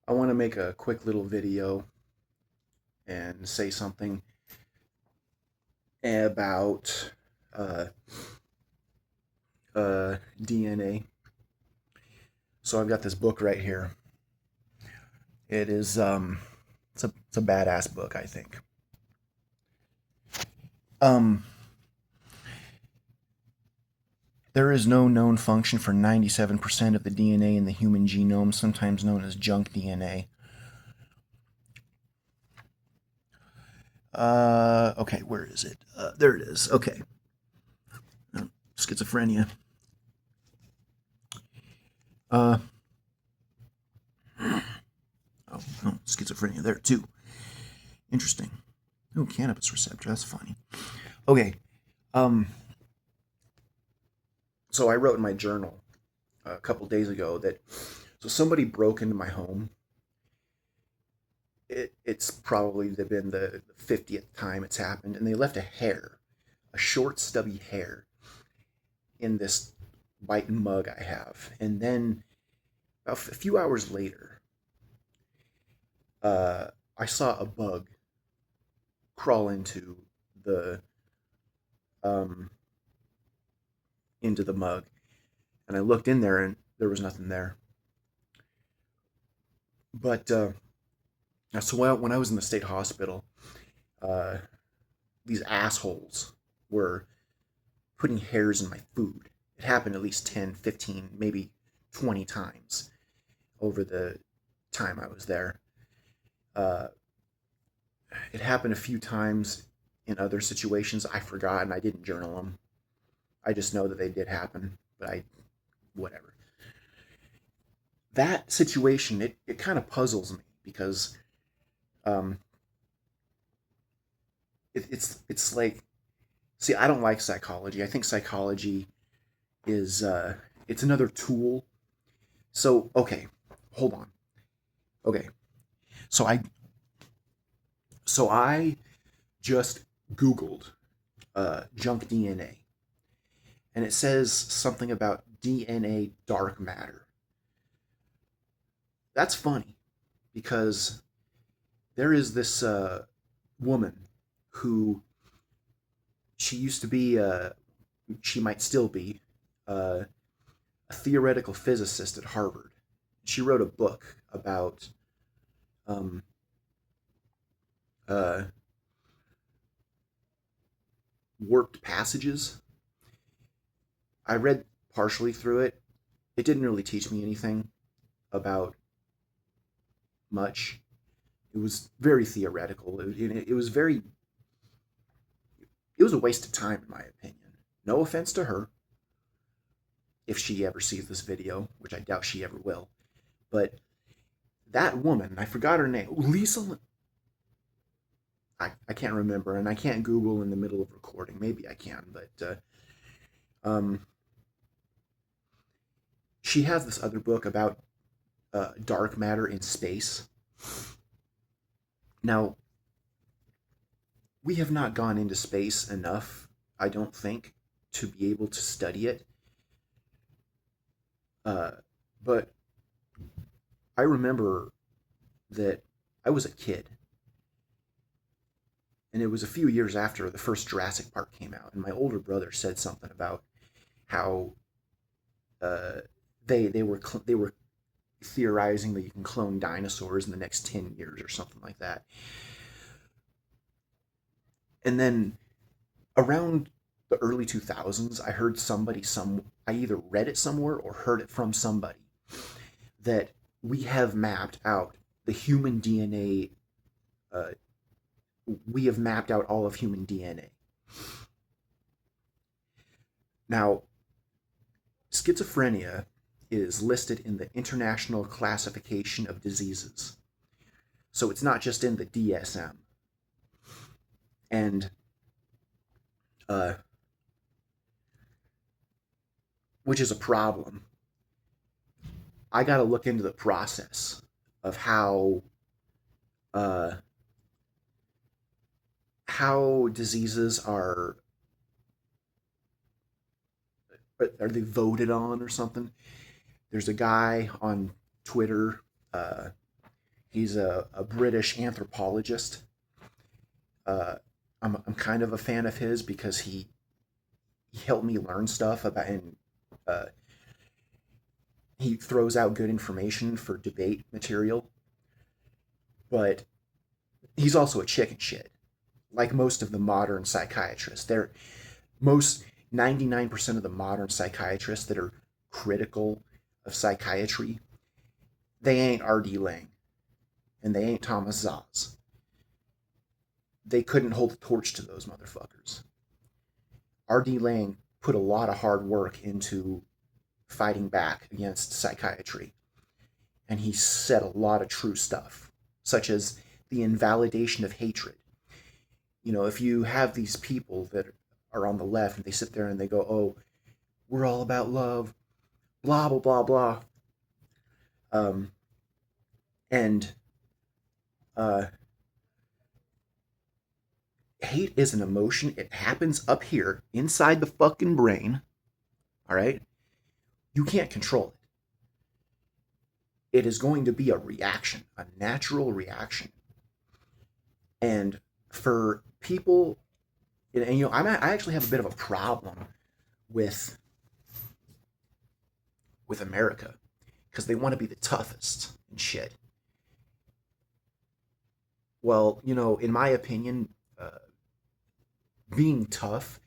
I want to make a quick little video and say something about uh, DNA. So I've got this book right here. It is it's a badass book, I think. Um, there is no known function for 97% of the DNA in the human genome, sometimes known as junk DNA. Okay, where is it? There it is. Okay. Schizophrenia. Uh, Schizophrenia there too. Interesting. Oh, cannabis receptor. That's funny. Okay. Um, so I wrote in my journal a couple days ago that somebody broke into my home. It's probably been the 50th time it's happened, and they left a hair, a short, stubby hair, in this white mug I have. And then about a few hours later, uh, I saw a bug crawl the um, into the mug, and I looked in there, and there was nothing there. But so when I was in the state hospital, uh, these assholes were putting hairs in my food. It happened at least 10, 15, maybe 20 times over the time I was there. Uh, it happened a few times in other situations. I forgot and I didn't journal them. I just know that they did happen, but whatever. That situation, it kind of puzzles me because um, it's like, see, I don't like psychology. I think psychology is it's another tool. So okay, hold on. Okay, so I just Googled junk DNA, and it says something about DNA dark matter. That's funny because there is this woman who she used to be, she might still be, uh, a theoretical physicist at Harvard. She wrote a book about um, uh, warped passages. I read partially through it. It didn't really teach me anything about much. It was very theoretical. It was very. It was a waste of time, in my opinion. No offense to her, if she ever sees this video, which I doubt she ever will. But that woman, I forgot her name, Lisa. I can't remember, and I can't Google in the middle of recording. Maybe I can, but um, she has this other book about dark matter in space. Now, we have not gone into space enough, I don't think, to be able to study it. Uh, but I remember that I was a kid, and it was a few years after the first Jurassic Park came out, and my older brother said something about how uh, they were theorizing that you can clone dinosaurs in the next 10 years or something like that. And then around the early 2000s, I heard I either read it somewhere or heard it from somebody that we have mapped out the human DNA. Uh, we have mapped out all of human DNA. Now, schizophrenia is listed in the International Classification of Diseases. So it's not just in the DSM. And uh, which is a problem. I got to look into the process of uh, how diseases are they voted on or something. There's a guy on Twitter. He's a British anthropologist. Uh, I'm kind of a fan of his because he helped me learn stuff about, and uh, he throws out good information for debate material. But he's also a chicken shit, like most of the modern psychiatrists. They're most 99% of the modern psychiatrists that are critical of psychiatry, they ain't R.D. Laing and they ain't Thomas Zaz. They couldn't hold a torch to those motherfuckers. R.D. Laing put a lot of hard work into fighting back against psychiatry, and he said a lot of true stuff, such as the invalidation of hatred. You know, if you have these people that are on the left and they sit there and they go, oh, we're all about love, blah, blah, blah, blah. Um, and uh, hate is an emotion. It happens up here inside the fucking brain. All right. You can't control it. It is going to be a reaction, a natural reaction. And for people, and you know, I actually have a bit of a problem with America because they want to be the toughest and shit. Well, you know, in my opinion, being tough,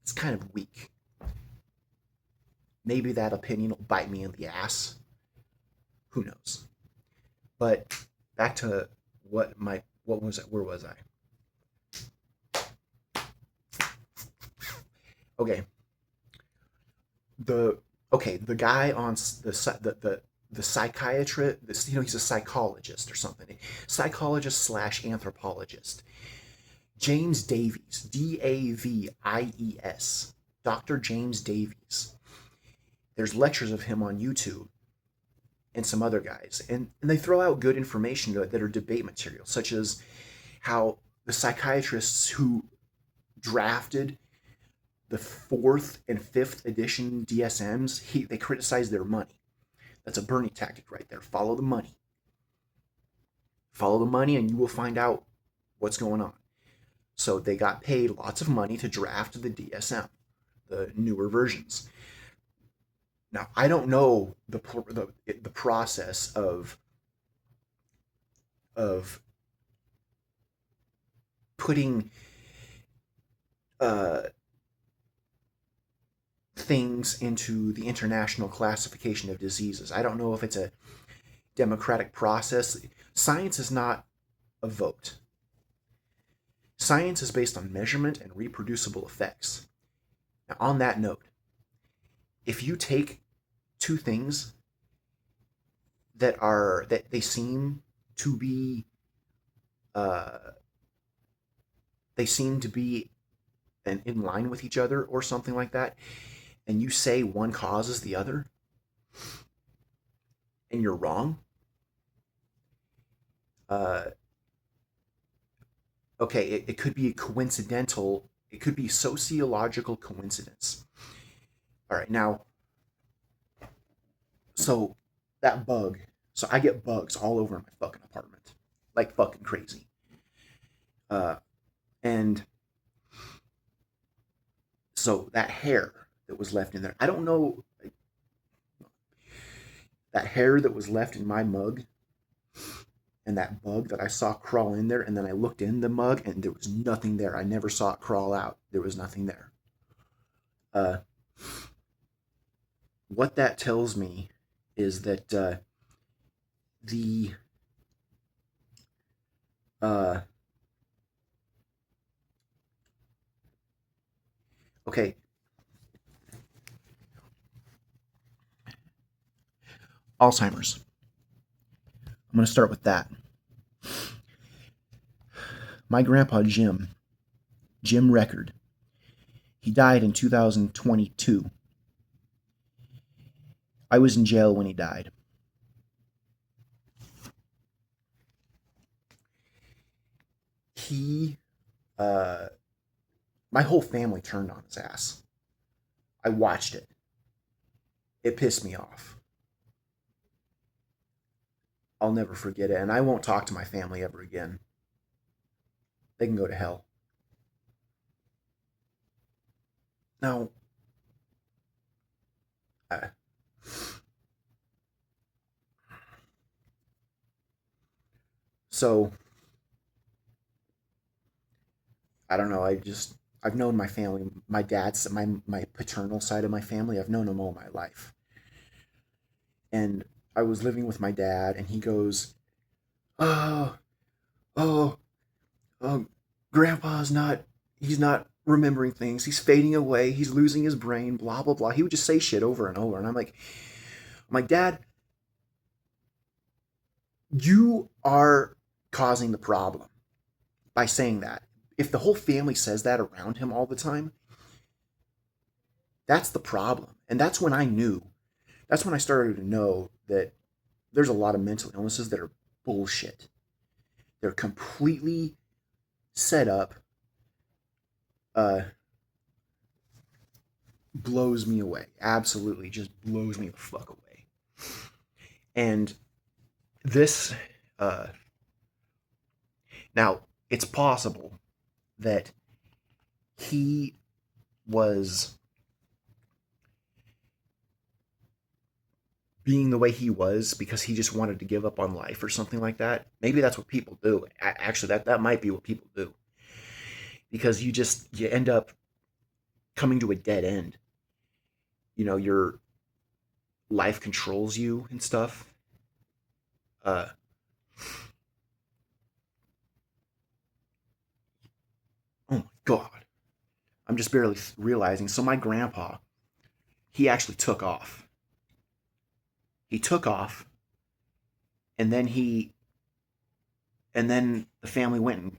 it's kind of weak. Maybe that opinion will bite me in the ass. Who knows? But back to what was it? Where was I? Okay. The the guy on the psychiatrist, this, you know, he's a psychologist or something. Psychologist slash anthropologist. James Davies, Davies, Dr. James Davies. There's lectures of him on YouTube and some other guys, and they throw out good information that are debate material, such as how the psychiatrists who drafted the fourth and fifth edition DSMs, they criticize their money. That's a Bernie tactic right there. Follow the money. Follow the money, and you will find out what's going on. So they got paid lots of money to draft the DSM, the newer versions. Now, I don't know the process of putting uh, things into the International Classification of Diseases. I don't know if it's a democratic process. Science is not a vote. Science is based on measurement and reproducible effects. Now, on that note, if you take two things that they seem to be uh, they seem to be in line with each other or something like that, and you say one causes the other, and you're wrong, uh, okay, it could be coincidental. It could be sociological coincidence. All right, now, so that bug. So I get bugs all over my fucking apartment, like fucking crazy. Uh, and so that hair that was left in there, I don't know, like, that hair that was left in my mug and that bug that I saw crawl in there, and then I looked in the mug and there was nothing there. I never saw it crawl out. There was nothing there. Uh, what that tells me is that the uh, okay, Alzheimer's. I'm going to start with that. My grandpa Jim Record, he died in 2022. I was in jail when he died. He, uh, my whole family turned on his ass. I watched it. It pissed me off. I'll never forget it, and I won't talk to my family ever again. They can go to hell. Now, uh, so I don't know. I've known my family, my dad's my paternal side of my family. I've known them all my life, and I was living with my dad, and he goes, "Oh, oh, oh, Grandpa's not. He's not remembering things. He's fading away. He's losing his brain. Blah blah blah." He would just say shit over and over, and I'm like, Dad, you are causing the problem by saying that. If the whole family says that around him all the time, that's the problem. And that's when I knew. That's when I started to know that there's a lot of mental illnesses that are bullshit. They're completely set up. Uh, Blows me away. Absolutely, just blows me the fuck away. And this, uh, now it's possible that he was being the way he was because he just wanted to give up on life or something like that. Maybe that's what people do. Actually, that might be what people do because you end up coming to a dead end. Your life controls you and stuff. Uh, oh my god, I'm just barely realizing. So my grandpa, he actually took off. He took off, and then the family went and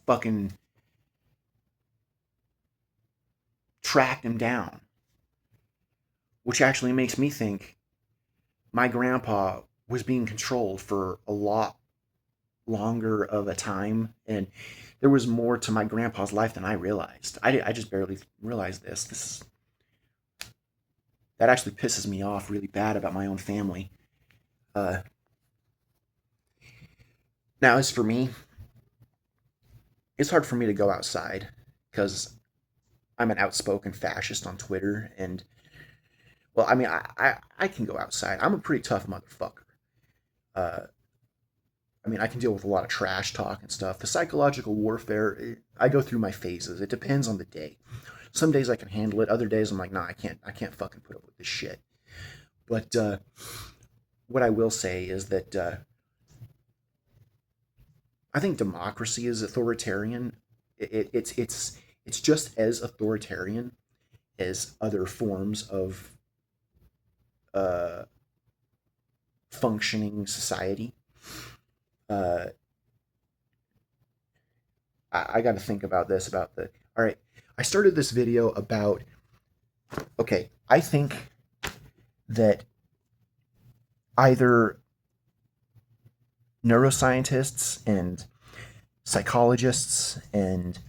fucking tracked him down, which actually makes me think my grandpa was being controlled for a lot longer of a time, and there was more to my grandpa's life than I realized. I just barely realized this. That actually pisses me off really bad about my own family. Uh, Now, as for me, it's hard for me to go outside because I'm an outspoken fascist on Twitter, and well, I mean, I can go outside. I'm a pretty tough motherfucker. Uh, I mean, I can deal with a lot of trash talk and stuff. The psychological warfare, I go through my phases. It depends on the day. Some days I can handle it. Other days I'm like, nah, I can't. I can't fucking put up with this shit. But what I will say is that I think democracy is authoritarian. It's just as authoritarian as other forms of uh, functioning society. Uh, I got to think about this. All right. I started this video about. Okay, I think that either neuroscientists and psychologists and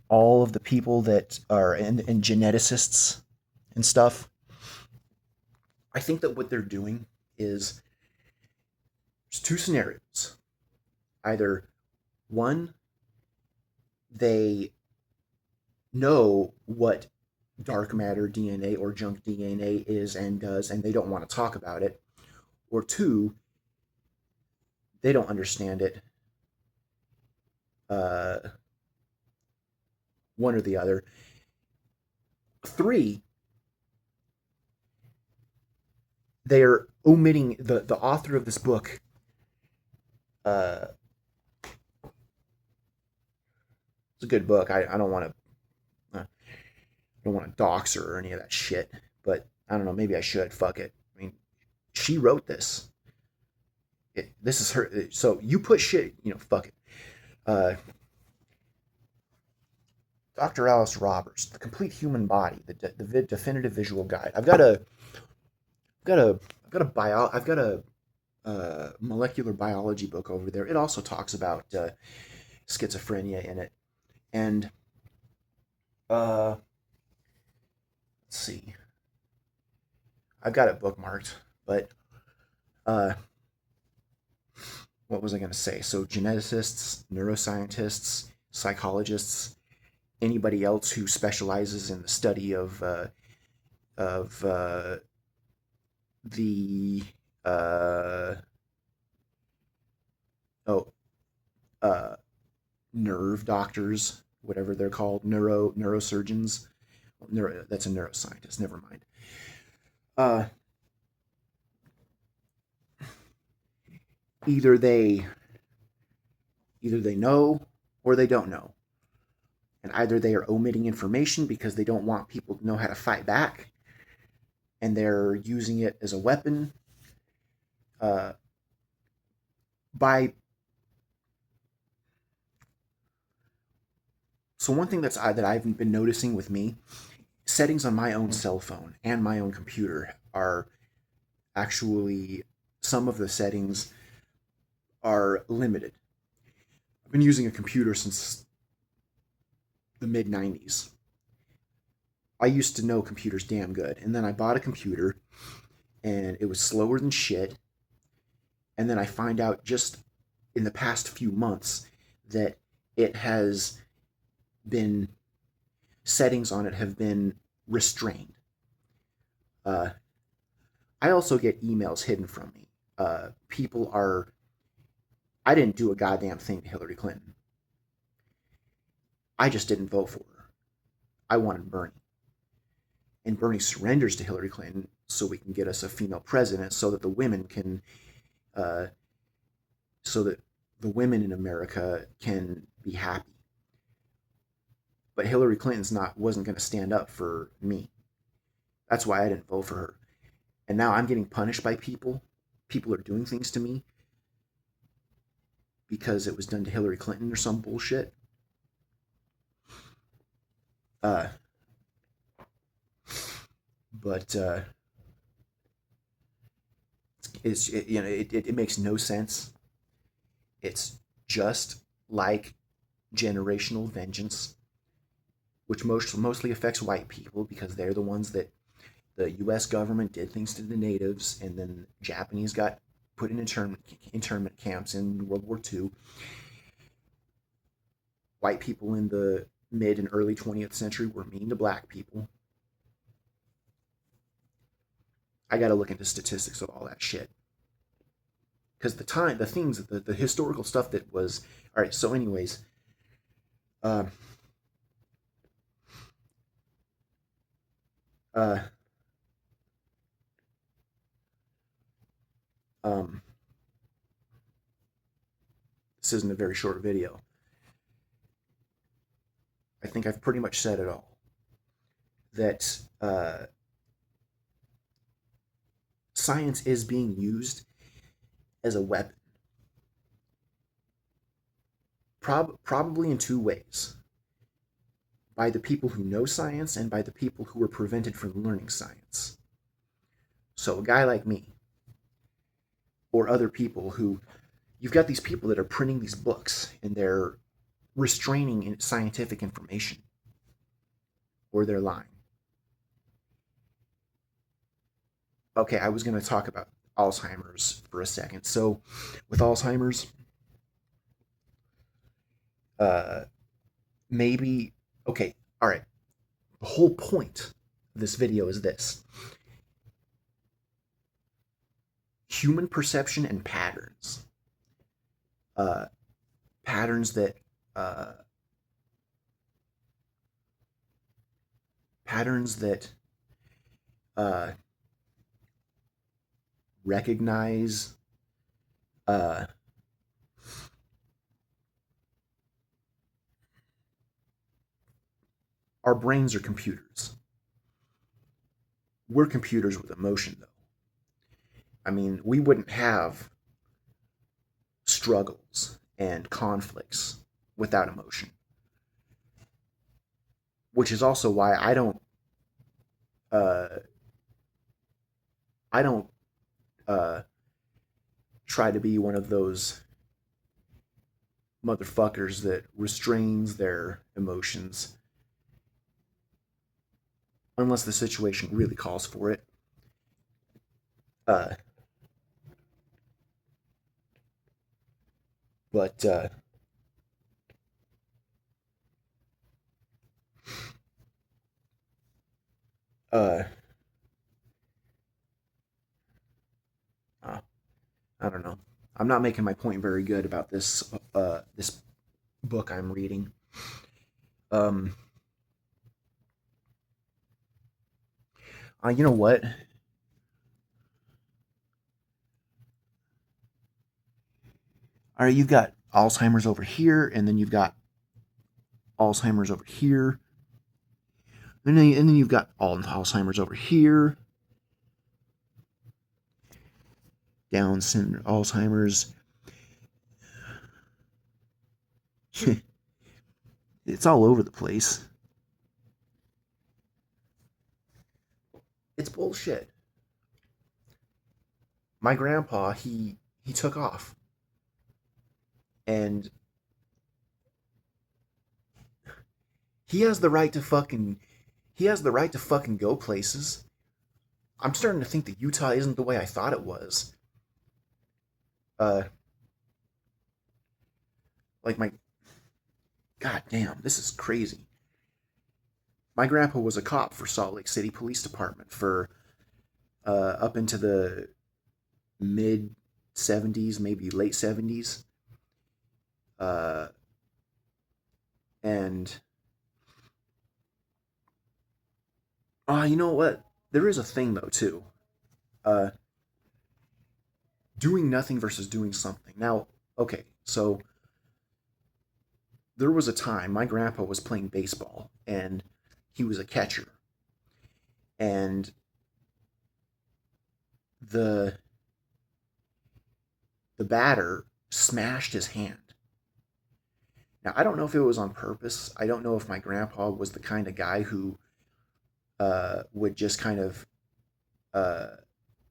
all of the people that are and geneticists and stuff, I think that what they're doing is there's two scenarios. Either one, they know what dark matter DNA or junk DNA is and does, and they don't want to talk about it. Or two, they don't understand it. Uh, One or the other. Three, they're omitting the author of this book. Uh, it's a good book. I don't want to. Don't want to dox her or any of that shit. But I don't know. Maybe I should. Fuck it. I mean, she wrote this. This is her. So you put shit. Fuck it. Uh, Dr. Alice Roberts, The Complete Human Body, the definitive visual guide. I've got a molecular biology book over there. It also talks about schizophrenia in it, and let's see, I've got it bookmarked, but uh, what was I going to say? So geneticists, neuroscientists, psychologists, anybody else who specializes in the study of the uh, oh uh, nerve doctors, whatever they're called, neurosurgeons. That's a neuroscientist. Never mind. Uh, either they either they know or they don't know, and either they are omitting information because they don't want people to know how to fight back, and they're using it as a weapon. Uh, by so one thing that I've been noticing with me, settings on my own cell phone and my own computer are actually, some of the settings are limited. I've been using a computer since the mid 90s. I used to know computers damn good, and then I bought a computer and it was slower than shit. And then I find out just in the past few months that it has been, settings on it have been restrained. Uh, I also get emails hidden from me. People are, I didn't do a goddamn thing to Hillary Clinton. I just didn't vote for her. I wanted Bernie. And Bernie surrenders to Hillary Clinton so we can get us a female president, so that the women can, uh, so that the women in America can be happy. But Hillary Clinton's wasn't going to stand up for me. That's why I didn't vote for her. And now I'm getting punished by people. People are doing things to me because it was done to Hillary Clinton or some bullshit. Uh, but it makes no sense. It's just like generational vengeance, which mostly affects white people because they're the ones that the U.S. government did things to the natives, and then Japanese got put in internment camps in World War II. White people in the mid and early 20th century were mean to black people. I got to look into statistics of all that shit. Because the historical stuff that was. All right, so, anyways. Uh, uh, um, this isn't a very short video. I think I've pretty much said it all. That science is being used as a weapon. Probably in two ways: by the people who know science and by the people who are prevented from learning science. So a guy like me, or other people who, you've got these people that are printing these books and they're restraining scientific information, or they're lying. Okay, I was going to talk about Alzheimer's for a second. So with Alzheimer's, uh, maybe, okay, all right. The whole point of this video is this: human perception and patterns. Uh, patterns that uh, patterns that uh, recognize uh, our brains are computers. We're computers with emotion, though. I mean, we wouldn't have struggles and conflicts without emotion, which is also why uh, I don't uh, try to be one of those motherfuckers that restrains their emotions unless the situation really calls for it. Uh, But uh, uh, I don't know. I'm not making my point very good about this book I'm reading. Um, you know what? All right, you've got Alzheimer's over here, and then you've got Alzheimer's over here, and then you've got Alzheimer's over here, Down syndrome, Alzheimer's. It's all over the place. It's bullshit. My grandpa, he took off, and he has the right to fucking go places. I'm starting to think that Utah isn't the way I thought it was. Uh, like my God damn, this is crazy. My grandpa was a cop for Salt Lake City Police Department for up into the mid 70s, maybe late 70s. Uh, and you know what? There is a thing though too. Uh, Doing nothing versus doing something. Now, okay, so there was a time my grandpa was playing baseball and he was a catcher, and the the batter smashed his hand. Now, I don't know if it was on purpose. I don't know if my grandpa was the kind of guy who would just kind of uh,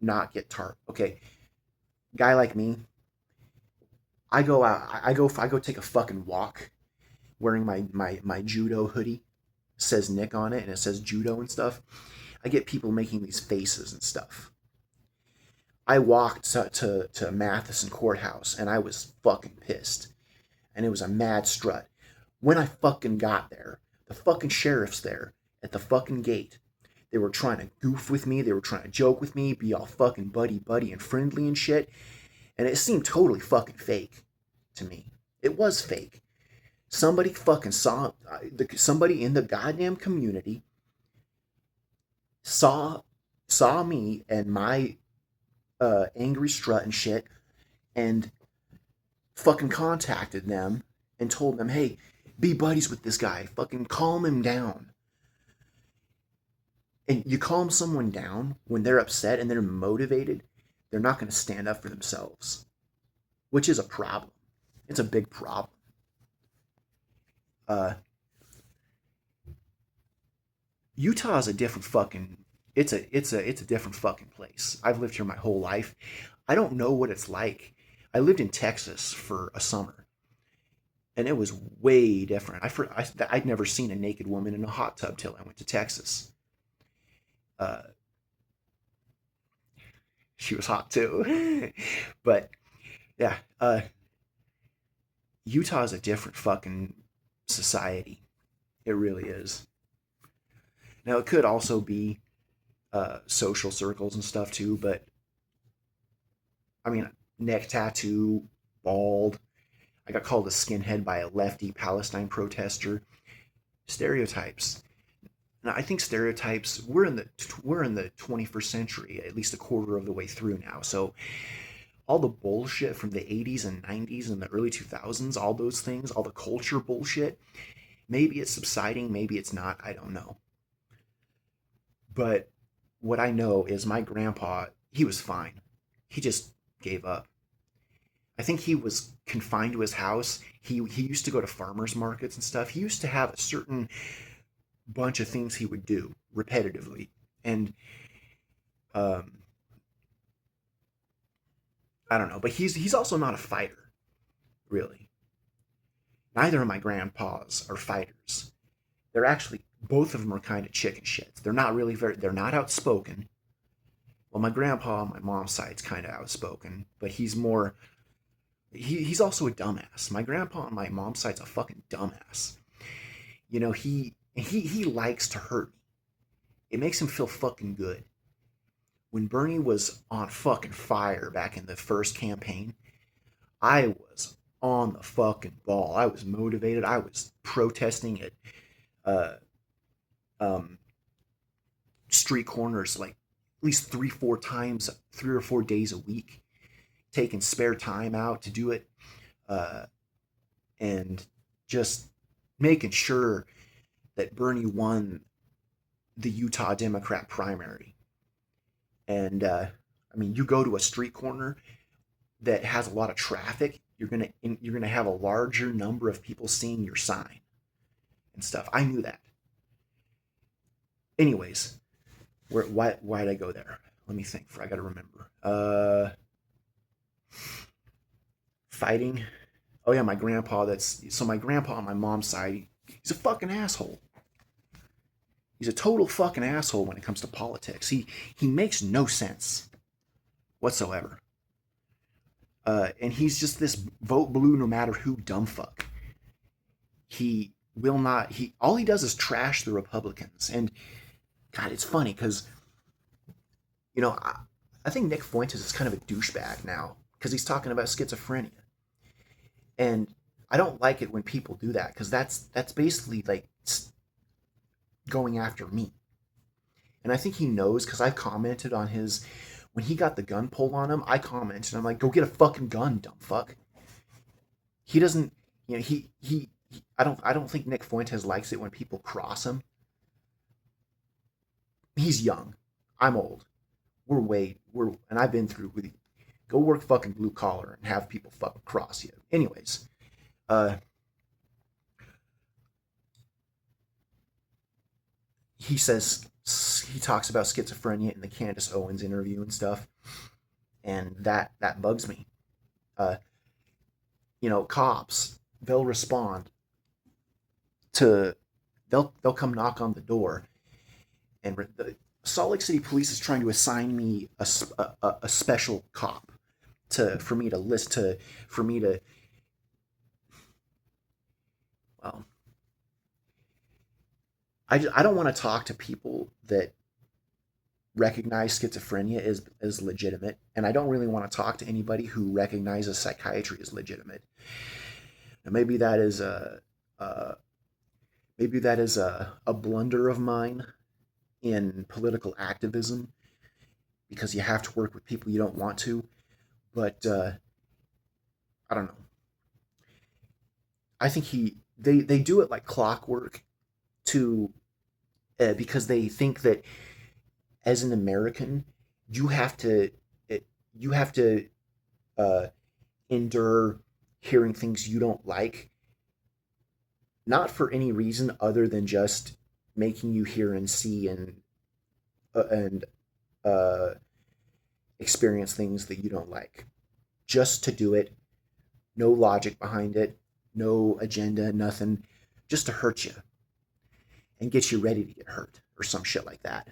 not get tart. Okay, guy like me, I go out, I go take a fucking walk wearing my judo hoodie. Says Nick on it, and it says judo and stuff. I get people making these faces and stuff. I walked to Matheson Courthouse, and I was fucking pissed. And it was a mad strut. When I fucking got there, the fucking sheriff's there at the fucking gate. They were trying to goof with me. They were trying to joke with me, be all fucking buddy and friendly and shit. And it seemed totally fucking fake to me. It was fake. Somebody fucking somebody in the goddamn community saw me and my angry strut and shit, and fucking contacted them and told them, hey, be buddies with this guy. Fucking calm him down. And you calm someone down when they're upset and they're motivated, they're not going to stand up for themselves, which is a problem. It's a big problem. Uh, Utah is a different fucking. It's a different fucking place. I've lived here my whole life. I don't know what it's like. I lived in Texas for a summer, and it was way different. I'd never seen a naked woman in a hot tub till I went to Texas. Uh, she was hot too, but yeah, Utah is a different fucking society. It really is. Now it could also be social circles and stuff too, but I mean, neck tattoo, bald. I got called a skinhead by a lefty Palestine protester. Stereotypes. Now, I think stereotypes. We're in the 21st century, at least a quarter of the way through now. So all the bullshit from the 80s and 90s and the early 2000s, all those things, all the culture bullshit. Maybe it's subsiding, maybe it's not. I don't know. But what I know is my grandpa. He was fine. He just gave up. I think he was confined to his house. He used to go to farmers markets and stuff. He used to have a certain bunch of things he would do repetitively, and um, I don't know. But he's also not a fighter, really. Neither of my grandpas are fighters. They're actually both of them are kind of chicken shits. They're not really very. They're not outspoken. Well, my grandpa on my mom's side's kind of outspoken, but he's more he's also a dumbass. My grandpa on my mom's side's a fucking dumbass. You know, he likes to hurt me. It makes him feel fucking good. When Bernie was on fucking fire back in the first campaign, I was on the fucking ball. I was motivated. I was protesting at uh, um, street corners like at least 3 or 4 times, 3 or 4 days a week, taking spare time out to do it, uh, and just making sure that Bernie won the Utah Democrat primary. And I mean, you go to a street corner that has a lot of traffic, you're gonna have a larger number of people seeing your sign and stuff. I knew that. Anyways, why did I go there? Let me think. I got to remember. Fighting. Oh yeah, my grandpa. My grandpa on my mom's side. He's a fucking asshole. He's a total fucking asshole when it comes to politics. He makes no sense whatsoever. And he's just this vote blue no matter who dumb fuck. He will not. He all he does is trash the Republicans. And God, it's funny because I think Nick Fuentes is kind of a douchebag now because he's talking about schizophrenia, and I don't like it when people do that because that's basically like going after me. And I think he knows because I commented on his when he got the gun pulled on him. I commented, I'm like, go get a fucking gun, dumb fuck. He doesn't, I don't think Nick Fuentes likes it when people cross him. He's young. I'm old. And I've been through with you. Go work fucking blue collar and have people fucking cross you. Anyways, uh, he says he talks about schizophrenia in the Candace Owens interview and stuff, and that bugs me. Uh, Cops they'll respond to they'll come knock on the door, and the Salt Lake City Police is trying to assign me a special cop to for me to list to for me to well I don't want to talk to people that recognize schizophrenia as legitimate, and I don't really want to talk to anybody who recognizes psychiatry as legitimate. And uh, maybe that is a blunder of mine in political activism because you have to work with people you don't want to. But I don't know. I think they do it like clockwork to because they think that as an American you have to you have to uh, endure hearing things you don't like, not for any reason other than just making you hear and see and uh, experience things that you don't like, just to do it. No logic behind it, no agenda, nothing, just to hurt you and get you ready to get hurt or some shit like that.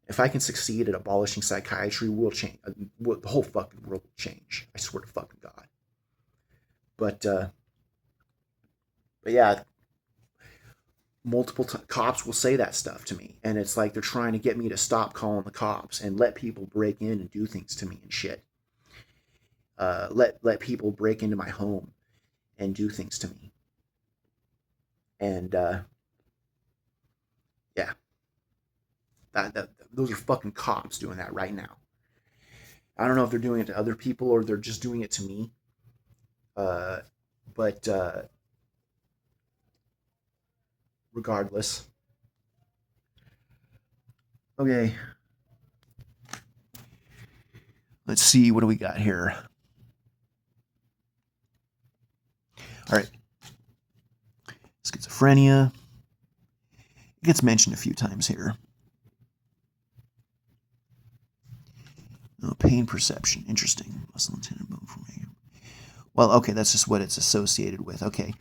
If I can succeed at abolishing psychiatry, we'll change. The whole fucking world will change. I swear to fucking God. But but yeah, multiple cops will say that stuff to me, and it's like they're trying to get me to stop calling the cops and let people break in and do things to me and shit. Let people break into my home and do things to me, and yeah, those are fucking cops doing that right now. I don't know if they're doing it to other people or they're just doing it to me. Uh, but regardless, okay. Let's see, what do we got here? All right, schizophrenia. It gets mentioned a few times here. Oh, pain perception. Interesting. Muscle intended bone formation. Well, okay, that's just what it's associated with. Okay.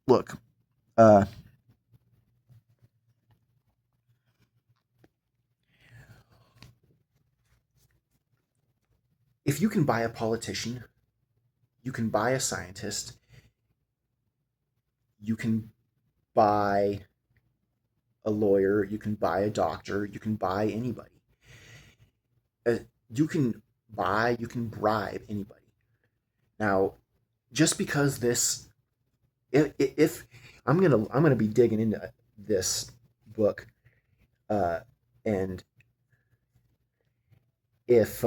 Look, uh, if you can buy a politician, you can buy a scientist, you can buy a lawyer, you can buy a doctor, you can buy anybody. Uh, you can you can bribe anybody. Now, just because this, if I'm gonna be digging into this book, uh, and if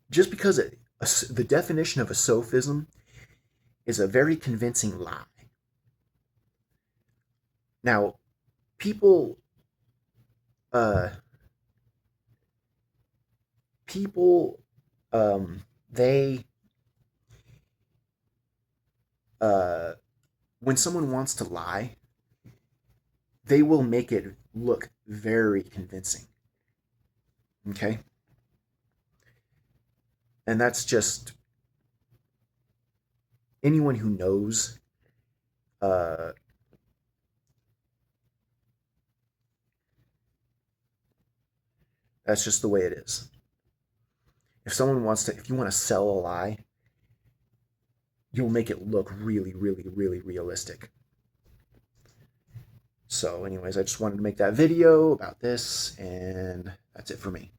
just because the definition of a sophism is a very convincing lie. Now, people, uh, people, they, uh, when someone wants to lie, they will make it look very convincing. Okay, and that's just anyone who knows. Uh, that's just the way it is. If you want to sell a lie, you'll make it look really, really, really realistic. So, anyways, I just wanted to make that video about this, and that's it for me.